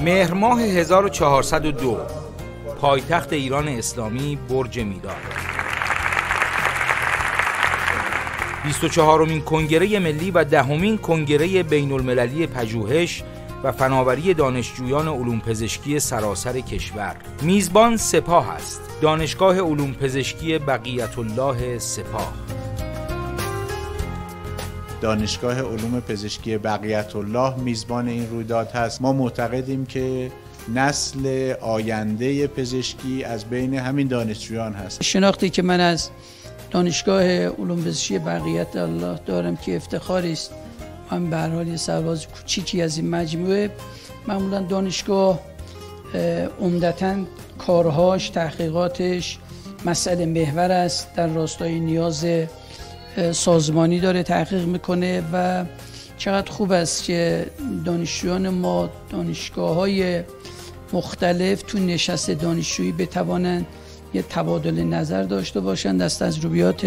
مهر ماه 1402 پایتخت ایران اسلامی برج میدان. 24مین کنگره ملی و 10مین کنگره بین المللی پژوهش و فناوری دانشجویان علوم پزشکی سراسر کشور. میزبان سپاه است. دانشگاه علوم پزشکی بقیت الله سپاه. دانشگاه علوم پزشکی بقیت الله میزبان این رویداد هست. ما معتقدیم که نسل آینده پزشکی از بین همین دانشجویان هست. شناختی که من از دانشگاه علوم پزشکی بقیت الله دارم که افتخاری است. من به هر حال یه سرباز کوچیکی از این مجموعه. معمولا دانشگاه عمدتاً کارهاش، تحقیقاتش مسئله محور است، در راستای نیاز سازمانی داره تحقیق میکنه و چقدر خوب است که دانشجویان ما دانشگاه‌های مختلف تو نشست دانشجویی بتوانند یه تبادل نظر داشته باشند، از تجربیات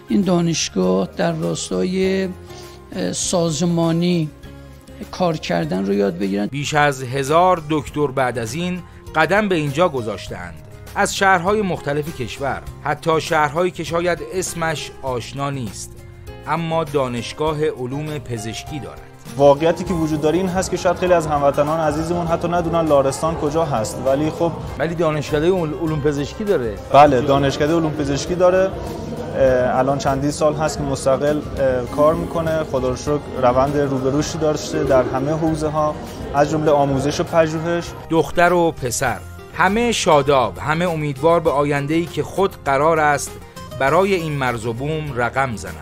این دانشگاه در راستای سازمانی کار کردن رو یاد بگیرن. بیش از 1000 دکتر بعد از این قدم به اینجا گذاشتند، از شهرهای مختلف کشور، حتی شهرهایی که شاید اسمش آشنا نیست اما دانشگاه علوم پزشکی دارد. واقعیتی که وجود داره این هست که شاید خیلی از هموطنان عزیزمون حتی ندونن لارستان کجا هست، ولی دانشکده علوم پزشکی داره. بله، دانشکده علوم پزشکی داره. الان چندین سال هست که مستقل کار میکنه. خدا رو شکر روند روبروشی داشته در همه حوزه ها از جمله آموزش و پژوهش. دختر و پسر همه شاداب، همه امیدوار به آینده‌ای که خود قرار است برای این مرز و بوم رقم زنند.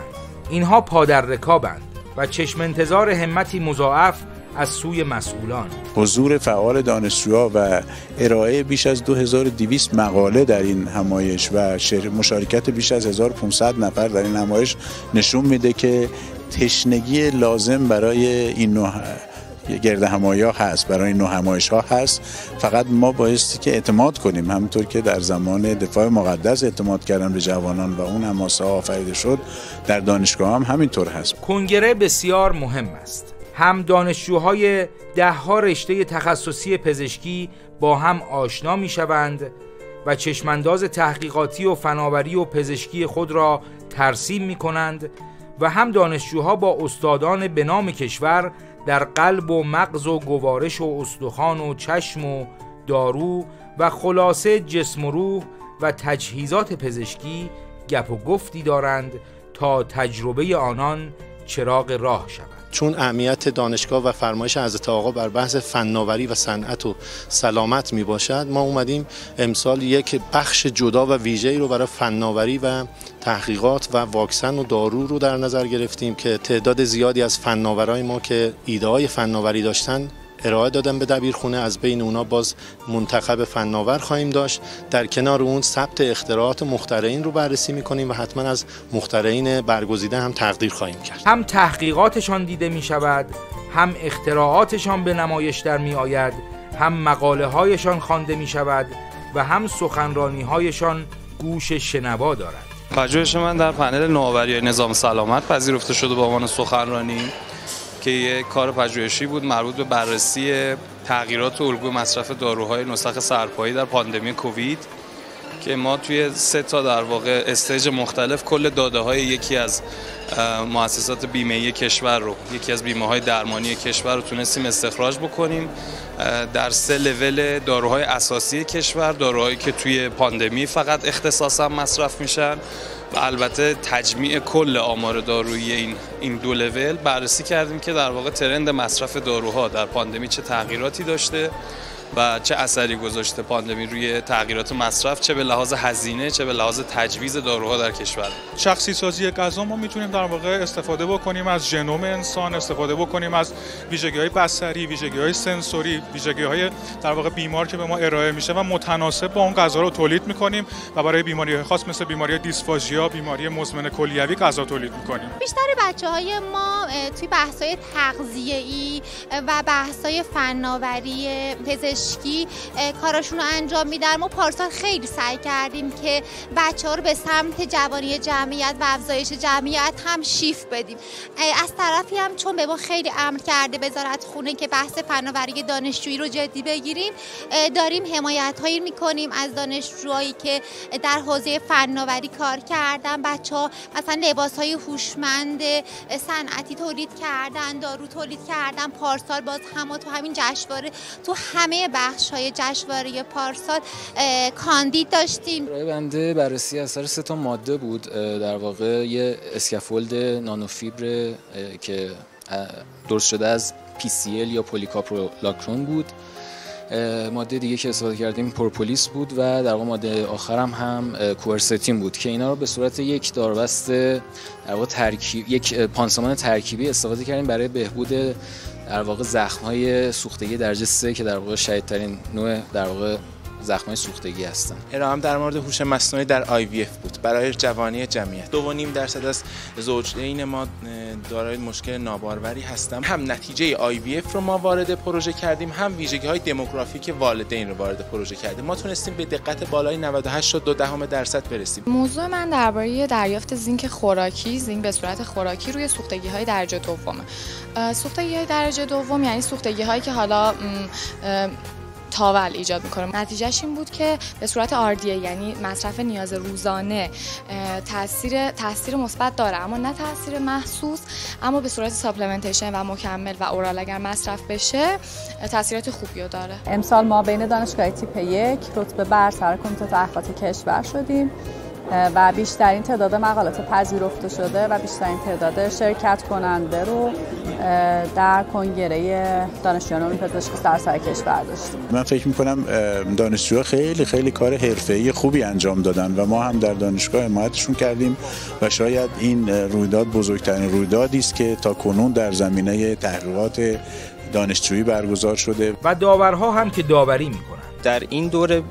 اینها پادر رکابند و چشم انتظار همتی مضاعف از سوی مسئولان. حضور فعال دانشجوها و ارائه بیش از 2200 مقاله در این همایش و مشارکت بیش از 1500 نفر در این همایش نشون میده که تشنگی لازم برای این نوع گرد همایی ها هست، برای این نوع همایش ها هست. فقط ما بایستی که اعتماد کنیم، همونطور که در زمان دفاع مقدس اعتماد کردن به جوانان و اون حماسه ها آفریده شد، در دانشگاه هم همینطور هست. کنگره بسیار مهم است. هم دانشجوهای 10 رشته تخصصی پزشکی با هم آشنا می شوند و چشمانداز تحقیقاتی و فناوری و پزشکی خود را ترسیم می کنند و هم دانشجوها با استادان به نام کشور در قلب و مغز و گوارش و استخوان و چشم و دارو و خلاصه جسم و روح و تجهیزات پزشکی گپ و گفتی دارند تا تجربه آنان چراغ راه شود. چون اهمیت دانشگاه و فرمایش حضرت آقا بر بحث فناوری و صنعت و سلامت می باشد، ما اومدیم امسال یک بخش جدا و ویژه‌ای رو برای فناوری و تحقیقات و واکسن و دارو رو در نظر گرفتیم که تعداد زیادی از فناورای ما که ایده‌های فناوری داشتن ارائه دادن به دبیرخونه. از بین اونا باز منتخب فناور خواهیم داشت. در کنار اون ثبت اختراعات مخترعین رو بررسی می‌کنیم و حتما از مخترعین برگزیده هم تقدیر خواهیم کرد. هم تحقیقاتشان دیده می‌شود، هم اختراعاتشان به نمایش در می‌آید، هم مقاله‌هایشان خوانده می‌شود و هم سخنرانی‌هایشان گوش شنوا دارد. پژوهش من در پنل نوآوری نظام سلامت پذیرفته شده به عنوان سخنرانی که یک کار پژوهشی بود مربوط به بررسی تغییرات الگوی مصرف داروهای نسخ سرپایی در پاندمی کووید که ما توی 3 در واقع استیج مختلف کل داده‌های یکی از مؤسسات بیمه‌ای کشور رو، یکی از بیمه‌های درمانی کشور رو تونستیم استخراج بکنیم در 3 لول داروهای اساسی کشور، داروهایی که توی پاندمی فقط اختصاصا مصرف میشن و البته تجمیع کل آمار دارویی این 2 لول بررسی کردیم که در واقع ترند مصرف داروها در پاندمی چه تغییراتی داشته و چه اثری گذاشته پاندمی روی تغییرات مصرف، چه به لحاظ هزینه چه به لحاظ تجویز داروها در کشور. شخصی سازی غذا ما میتونیم در واقع استفاده بکنیم از ژنوم انسان، استفاده بکنیم از ویژگی‌های بصری، ویژگی‌های سنسوری، ویژگی‌های در واقع بیمار که به ما ارائه میشه و متناسب با اون غذا رو تولید میکنیم و برای بیماری‌های خاص مثل بیماری دیسفاژیا، بیماری مزمن کلیوی غذا تولید میکنیم. بیشتر بچه‌های ما توی بحث‌های تغذیه‌ای و بحث‌های فناوری پزشکی پزشکی کاراشون رو انجام میدن. ما پارسال خیلی سعی کردیم که بچه‌ها رو به سمت جوانی جمعیت و افزایش جمعیت هم شیفت بدیم. از طرفی هم چون به ما خیلی امر کرده وزارتخونه که بحث فناوری دانشجویی رو جدی بگیریم، داریم حمایت‌هایی می‌کنیم از دانشجوهایی که در حوزه فناوری کار کردن. بچه‌ها مثلا لباس‌های هوشمند صنعتی تولید کردن، دارو تولید کردن. پارسال باز تو همین جشنواره تو همه بخش‌های جشنواره پارسال کاندید داشتیم. بنده بررسی اثر 3 ماده بود، در واقع یه اسکافولد نانوفیبر که درست شده از PCL یا پلیکاپرولاکرون بود. ماده دیگه که استفاده کردیم پروپولیس بود و در واقع ماده آخرم هم کوئرستین بود که اینا رو به صورت یک داربست در واقع ترکیب، یک پانسمان ترکیبی استفاده کردیم برای بهبود در واقع زخم‌های سوختگی درجه 3 که در واقع شدیدترین نوع در واقع زخم‌های سوختگی هستن. ارائه‌ام در مورد هوش مصنوعی در IVF بود برای جوانی جمعیت. 2.5% از زوجین ما دارای مشکل ناباروری هستند. هم نتیجه IVF رو ما وارد پروژه کردیم، هم ویژگی‌های دموگرافیک والدین رو وارد پروژه کردیم. ما تونستیم به دقت بالای 98.2% برسیم. موضوع من درباره دریافت زینک خوراکی، زینک به صورت خوراکی روی سوختگی‌های درجه دومه. سوختگی‌های درجه دوم یعنی سوختگی‌هایی که حالا تاول ایجاد میکنه. نتیجهش این بود که به صورت RDA یعنی مصرف نیاز روزانه تاثیر مثبت داره، اما نه تاثیر محسوس، اما به صورت ساپلمنتیشن و مکمل و اورال اگر مصرف بشه تاثیرات خوبی رو داره. امسال ما بین دانشگاه تیپ 1 رتبه برتر کمیته تحقیقات کشور شدیم و بیشترین تعداد مقالات پذیرفته شده و بیشترین تعداد شرکت کننده رو در کنگره دانشجویان علوم پزشکی سراسر کشور داشتیم. من فکر می‌کنم دانشجوها خیلی کار حرفه‌ای خوبی انجام دادن و ما هم در دانشگاه حمایتشون کردیم و شاید این رویداد بزرگترین رویدادی است که تاکنون در زمینه تحقیقات دانشجویی برگزار شده و داورها هم که داوری می‌کنن. در این دوره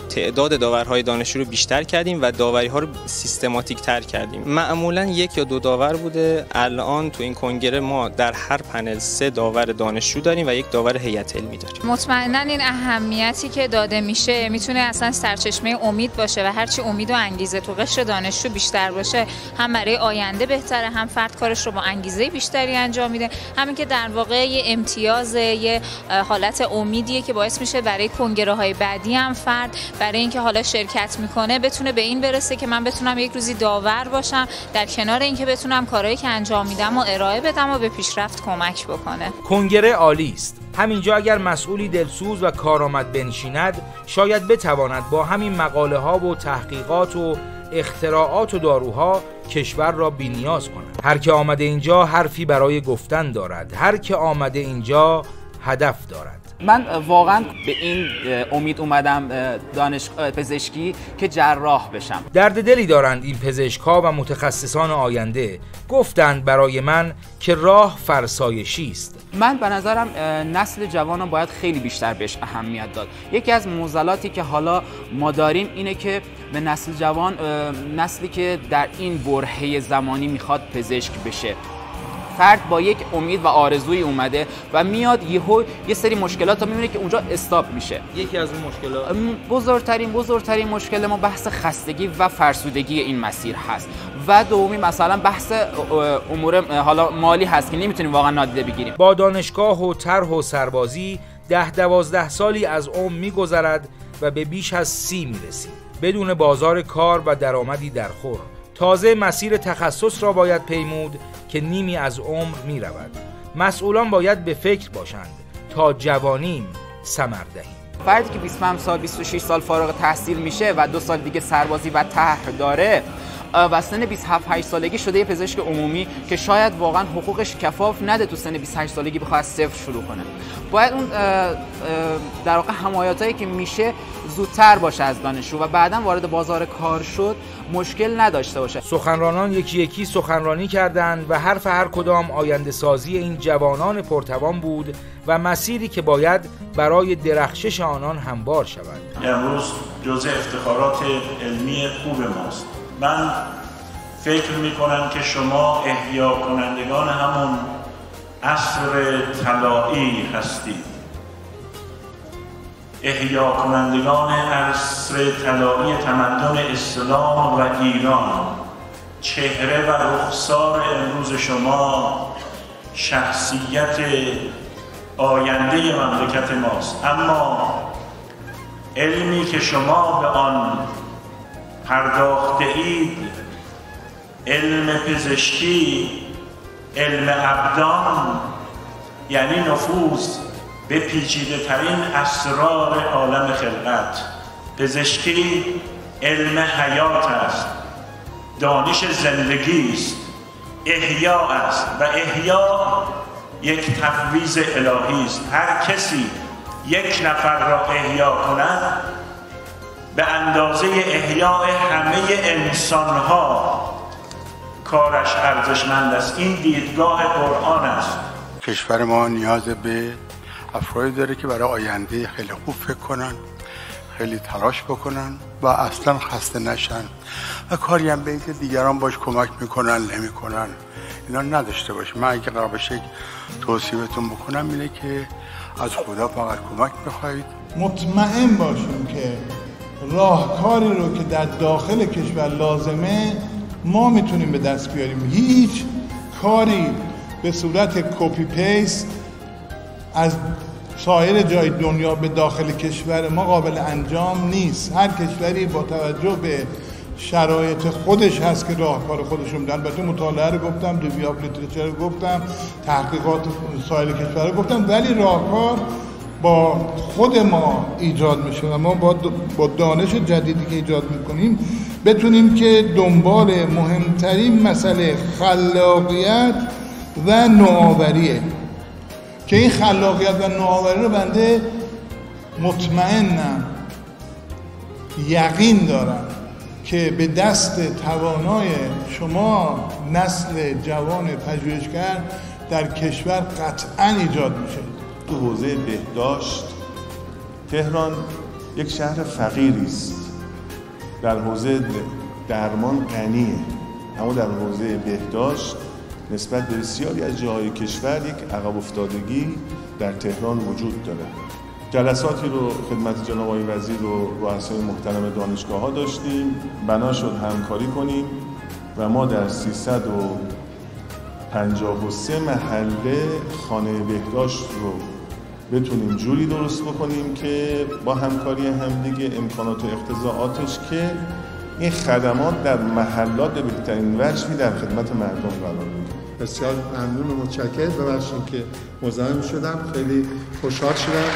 تعداد داورهای دانشجو رو بیشتر کردیم و داوری‌ها رو سیستماتیک تر کردیم. معمولاً 1 یا 2 داور بوده. الان تو این کنگره ما در هر پنل 3 داور دانشجو داریم و 1 داور هیئت علمی داریم. مطمئناً این اهمیتی که داده میشه میتونه اصلا سرچشمه امید باشه و هرچی امید و انگیزه تو قشر دانشجو بیشتر باشه، هم برای آینده بهتره، هم فرد کارش رو با انگیزه بیشتری انجام میده، همین که در واقع یه امتیاز، یه حالت امیدیه که باعث میشه برای کنگره های بعدی هم فرد برای اینکه حالا شرکت میکنه بتونه به این برسه که من بتونم یک روزی داور باشم، در کنار اینکه بتونم کارهایی که انجام میدم و ارائه بدم و به پیشرفت کمک بکنه. کنگره عالی است. همینجا اگر مسئولی دلسوز و کارآمد بنشیند، شاید بتواند با همین مقاله ها و تحقیقات و اختراعات و داروها کشور را بی‌نیاز کند. هر که آمده اینجا حرفی برای گفتن دارد، هر که آمده اینجا هدف دارد. من واقعا به این امید اومدم دانشگاه پزشکی که جراح بشم. درد دلی دارند این پزشک‌ها و متخصصان آینده. گفتند برای من که راه فرسایشی است. من به نظرم نسل جوانان باید خیلی بیشتر بهش اهمیت داد. یکی از معضلاتی که حالا ما داریم اینه که به نسل جوان، نسلی که در این برهه زمانی میخواد پزشک بشه، فرد با یک امید و آرزوی اومده و میاد یه سری مشکلات رو میبینه که اونجا استاپ میشه. یکی از اون مشکلات بزرگترین مشکل ما بحث خستگی و فرسودگی این مسیر هست و دومی مثلا بحث امور حالا مالی هست که نمیتونیم واقعا نادیده بگیریم. با دانشگاه و طرح و سربازی 10-12 سالی از عمر میگذرد و به بیش از 30 میرسیم بدون بازار کار و درآمدی در خور. تازه مسیر تخصص را باید پیمود که نیمی از عمر می رود. مسئولان باید به فکر باشند تا جوانیم ثمر دهیم. فردی که 25 سال 26 سال فارغ تحصیل میشه و 2 سال دیگه سربازی و طرح داره و سن 27-8 سالگی شده یه پزشک عمومی که شاید واقعا حقوقش کفاف نده تو سن 28 سالگی بخواد از صفر شروع کنه. باید اون در واقع حمایتایی که میشه زودتر باشه از دانشجو و بعداً وارد بازار کار شد مشکل نداشته باشه. سخنرانان یکی یکی سخنرانی کردند و حرف هر کدام آینده سازی این جوانان پرتوان بود و مسیری که باید برای درخشش آنان هموار شود. امروز جزء افتخارات علمی خوب ماست. من فکر میکنم که شما احیا کنندگان همون عصر طلایی هستید. احیا کنندگان عصر طلایی تمدن اسلام و ایران، چهره و رخسار امروز شما شخصیت آینده مملکت ماست. اما علمی که شما به آن پرداخته اید، علم پزشکی، علم ابدان، یعنی نفوذ به پیچیده ترین اسرار عالم خلقت. پزشکی علم حیات است، دانش زندگی است، احیا است و احیا یک تفویض الهی است. هر کسی یک نفر را احیا کند به اندازه احیای همه انسانها کارش ارزشمند است. این دیدگاه قرآن است. کشور ما نیاز به افرادی داره که برای آینده خیلی خوب فکر کنن، خیلی تلاش بکنن و اصلا خسته نشن و کاری هم به اینکه دیگران باش کمک میکنن نمیکنن اینا نداشته باشه. من اگه قرار باشه توصیه‌تون بکنم اینه که از خدا فقط کمک بخواید. مطمئن باشیم که راهکاری رو که در داخل کشور لازمه ما میتونیم به دست بیاریم. هیچ کاری به صورت کپی پیست از سایر جای دنیا به داخل کشور ما قابل انجام نیست. هر کشوری با توجه به شرایط خودش هست که راهکار خودش رو میدن. البته مطالعه رو گفتم، ریویو آف لیتریچر رو گفتم، تحقیقات سایر کشور رو گفتم، ولی راهکار با خود ما ایجاد میشه و ما با دانش جدیدی که ایجاد میکنیم بتونیم که دنبال مهمترین مسئله خلاقیت و نوآوریه که این خلاقیت و نوآوری رو بنده مطمئنم، یقین دارم که به دست توانای شما نسل جوان پژوهشگر در کشور قطعاً ایجاد میشه. تو حوزه بهداشت تهران یک شهر فقیری است، در حوزه درمان غنیه، اما در حوزه بهداشت نسبت به بسیاری از جاهای کشور یک عقب افتادگی در تهران وجود داره. جلساتی رو خدمت جناب آقای وزیر و رؤسای محترم دانشگاه‌ها داشتیم، بنا شد همکاری کنیم و ما در 353 محله خانه بهداشت رو بتونیم جوری درست بکنیم که با همکاری همدیگه امکانات و اقتضاعاتش که این خدمات در محلات به بهترین وجهی در خدمت مردم قرار بگیره. بسیار ممنون و متشکرم. ببخشید که مزاحم شدم، خیلی خوشحال شدم.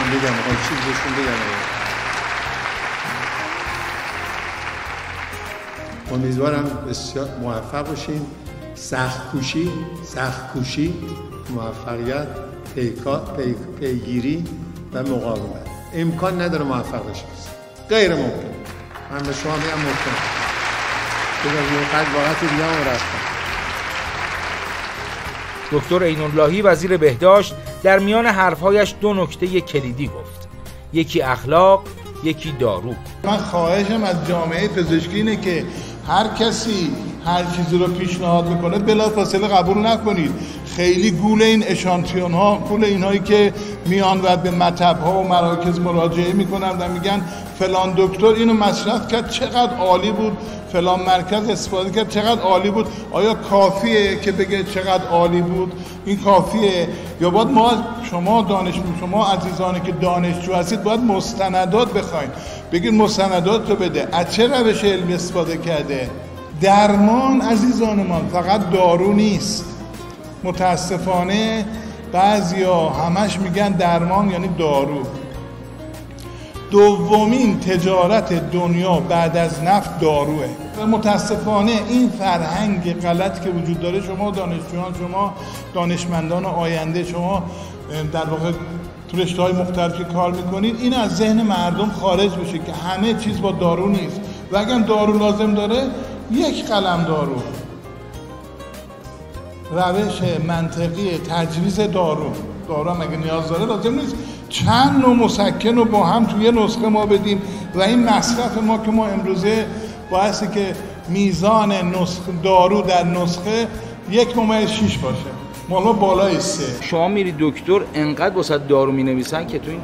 بگم آقای چیز بهشون بگم. امیدوارم بسیار موفق باشین. سخت کوشی، موفقیت، پیگیری و مقاومت. امکان نداره موفق بشید، غیر ممکن. من به شما میگم ممکن. دکتر عین‌اللهی وزیر بهداشت در میان حرفهایش دو نکته کلیدی گفت. یکی اخلاق، یکی دارو. من خواهشم از جامعه پزشکی اینه که هر کسی هر چیزی رو پیشنهاد میکنه بلافاصله قبول نکنید. خیلی گول این اشانتیون ها، گول اینهایی که میان و به مطب ها و مراکز مراجعه میکنن و میگن فلان دکتر اینو مصرف کرد چقدر عالی بود، فلان مرکز استفاده کرد چقدر عالی بود. آیا کافیه که بگه چقدر عالی بود؟ این کافیه؟ یا باید شما عزیزانی که دانشجو هستید باید مستندات بخواید، بگید مستندات رو بده، از چه روش علمی استفاده کرده. درمان عزیزان من فقط دارو نیست. متاسفانه بعضیا همش میگن درمان یعنی دارو. دومین تجارت دنیا بعد از نفت داروه و متاسفانه این فرهنگ غلط که وجود داره، شما دانشجویان، شما دانشمندان آینده، شما در واقع تو رشته‌های مختلفی کار میکنید، این از ذهن مردم خارج بشه که همه چیز با دارو نیست و اگر دارو لازم داره یک قلم دارو، روش منطقی تجویز دارو هم اگه نیاز داره لازم نیست چند نوع مسکن رو با هم توی نسخه ما بدیم و این مصرف ما که ما امروزه باعثی که میزان دارو در نسخه 1.6 باشه، مالا بالای 3. شما میری دکتر انقدر واسه دارو مینویسن که تو این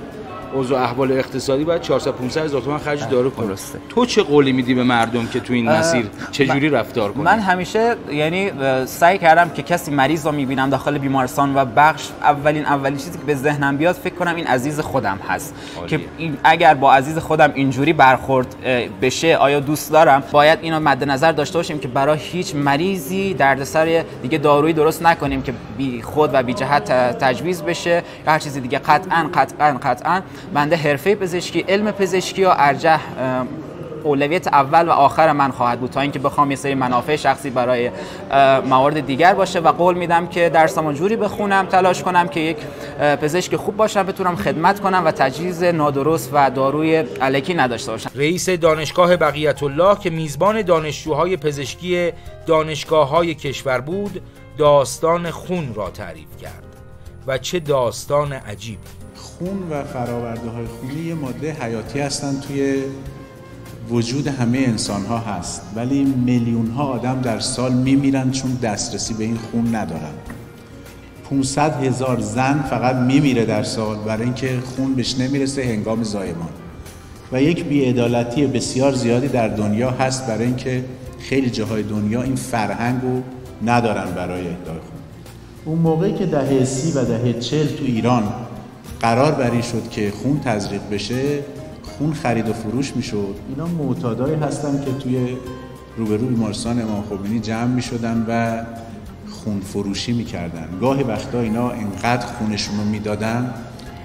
اوضاع احوال اقتصادی باید 400-500 هزار تومان خرج دارو کنی. تو چه قولی میدی به مردم که تو این مسیر چجوری رفتار کنی؟ من همیشه یعنی سعی کردم که کسی مریض رو میبینم داخل بیمارستان و بخش اولین چیزی که به ذهنم بیاد فکر کنم این عزیز خودم هست که اگر با عزیز خودم اینجوری برخورد بشه آیا دوست دارم. باید اینو مد نظر داشته باشیم که برای هیچ مریضی دردسر دیگه دارویی درست نکنیم که بی خود و بی جهت تجویز بشه یا هر چیزی دیگه. قطعاً بنده حرفه پزشکی، علم پزشکی و ارجح اولویت اول و آخر من خواهد بود تا اینکه بخوام یه سری منافع شخصی برای موارد دیگر باشه و قول میدم که درسمو جوری بخونم، تلاش کنم که یک پزشک خوب باشم، بتونم خدمت کنم و تجویز نادرست و داروی الکی نداشته باشم. رئیس دانشگاه بقیت الله که میزبان دانشجوهای پزشکی دانشگاه‌های کشور بود، داستان خون را تعریف کرد و چه داستان عجیبی. خون و فرآورده‌های خونی یه ماده حیاتی هستن، توی وجود همه انسان‌ها هست، ولی میلیون‌ها آدم در سال میمیرن چون دسترسی به این خون ندارن. 500,000 زن فقط میمیره در سال برای اینکه خون بهش نمیرسه هنگام زایمان. و یک بی‌عدالتی بسیار زیادی در دنیا هست برای اینکه خیلی جاهای دنیا این فرهنگو ندارن برای اهدای خون. اون موقعی که دهه 30 و دهه 40 تو ایران قرار بر این شد که خون تزریق بشه، خون خرید و فروش میشد. اینا معتادایی هستن که توی روبرو بیمارستان امام خمینی جمع میشدن و خون فروشی میکردن. گاهی وقتا اینا انقدر خونشون رو میدادن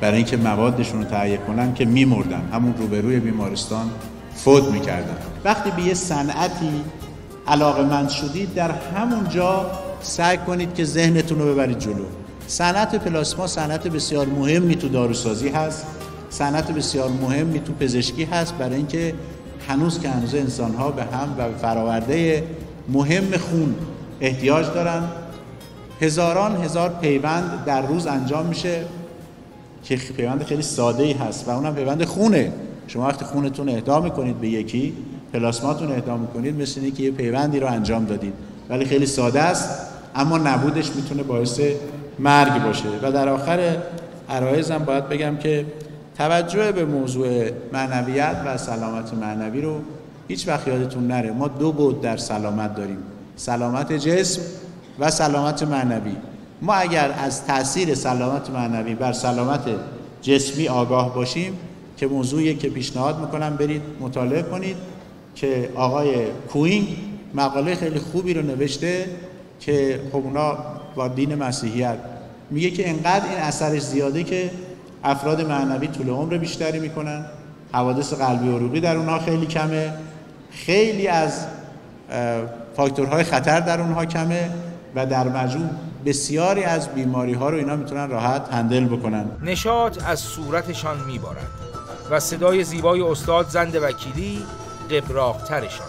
برای اینکه موادشون رو تهیه کنن که میمردن، همون روبروی بیمارستان فوت میکردن. وقتی به یه صنعتی علاقه‌مند شدید، در همون جا سعی کنید که ذهنتون رو ببرید جلو. صنعت پلاسما صنعت بسیار مهمی تو داروسازی هست، صنعت بسیار مهمی تو پزشکی هست، برای اینکه هنوز انسان‌ها به هم و فرآورده مهم خون احتیاج دارن. هزاران هزار پیوند در روز انجام میشه که پیوند خیلی ساده‌ای هست و اونم پیوند خونه. شما وقتی خونتون اهدا می‌کنید به یکی، پلاسماتون اهدا می‌کنید، مثل اینکه یه پیوندی رو انجام دادید، ولی خیلی ساده است، اما نبودش میتونه باعث مرگ باشه. و در آخر عرایزم باید بگم که توجه به موضوع معنویت و سلامت معنوی رو هیچ وقت یادتون نره. ما دو بعد در سلامت داریم، سلامت جسم و سلامت معنوی. ما اگر از تاثیر سلامت معنوی بر سلامت جسمی آگاه باشیم، که موضوعی که پیشنهاد میکنم برید مطالعه کنید که آقای کوینگ مقاله خیلی خوبی رو نوشته که خب اونا با دین مسیحیت میگه که انقدر این اثرش زیاده که افراد معنوی طول عمر بیشتری میکنن، حوادث قلبی و عروقی در اونها خیلی کمه، خیلی از فاکتورهای خطر در اونها کمه و در مجموع بسیاری از بیماری ها رو اینا میتونن راحت هندل بکنن. نشاط از صورتشان میبارد و صدای زیبای استاد زند وکیلی قبراقترشان.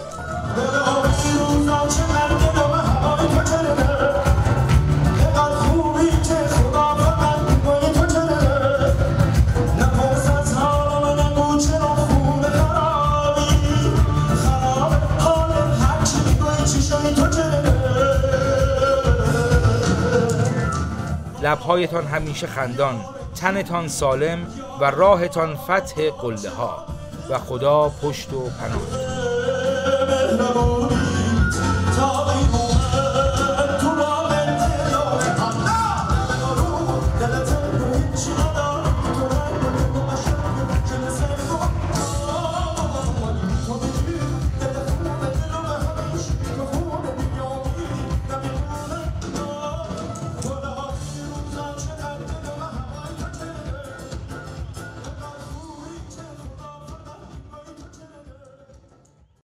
لبهایتان همیشه خندان، تنتان سالم و راهتان فتح قله ها و خدا پشت و پناه.